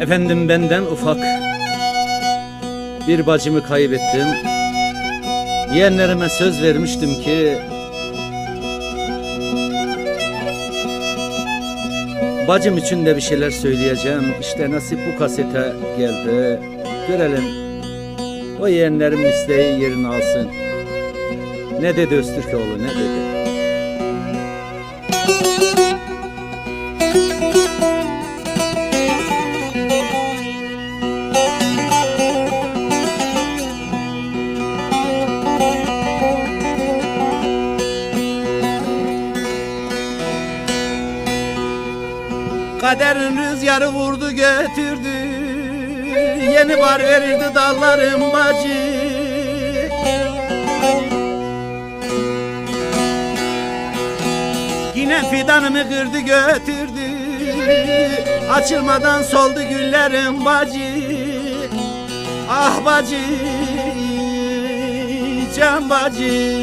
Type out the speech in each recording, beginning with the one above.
Efendim, benden ufak bir bacımı kaybettim. Yeğenlerime söz vermiştim ki bacım için de bir şeyler söyleyeceğim. İşte nasip bu kasete geldi. Görelim o yeğenlerim isteği yerini alsın. Ne dedi Öztürkoğlu, ne dedi? Kaderin rüzgarı vurdu götürdü, yeni bar verirdi dallarım bacı. Yine fidanımı kırdı götürdü, açılmadan soldu güllerim bacı. Ah bacı, can bacı.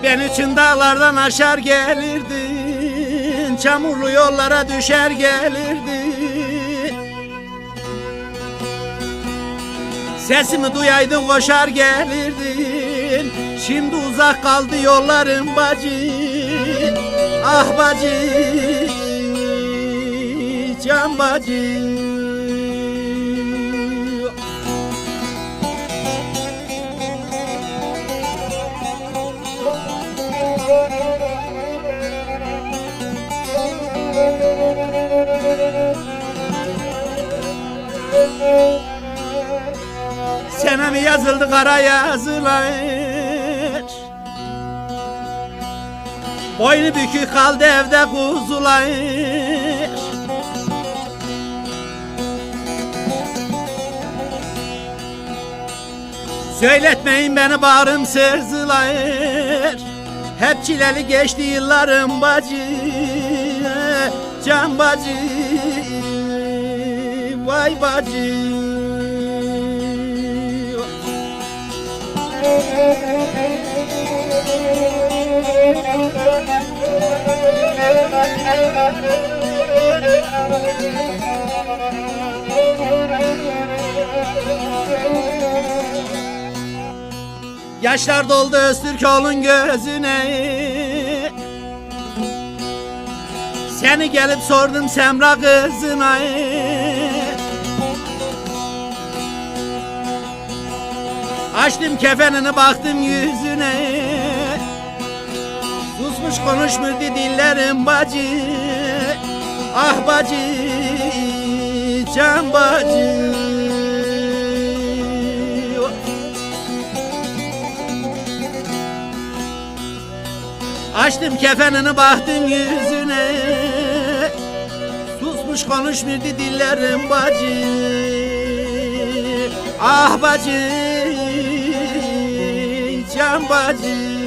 Ben için dağlardan aşar gelirdin, çamurlu yollara düşer gelirdin. Sesimi duyaydın koşar gelirdin. Şimdi uzak kaldı yollarım bacı. Ah bacı, can bacı. Senemi yazıldı kara yazılar, boynu bükük kaldı evde kuzular. Söyletmeyin beni bağrım sızılar, hep çileli geçti yıllarım bacı. Can bacı, vay bacı. Yaşlar doldu Öztürkoğlu'nun gözüne, seni gelip sordum Semra kızına. Açtım kefenini baktım yüzüne, susmuş konuşmuyordu dillerim bacı. Ah bacı, can bacı. Açtım kefenini baktım yüzüne, susmuş konuşmuyordu dillerim bacı. Ah bacı, can bacı.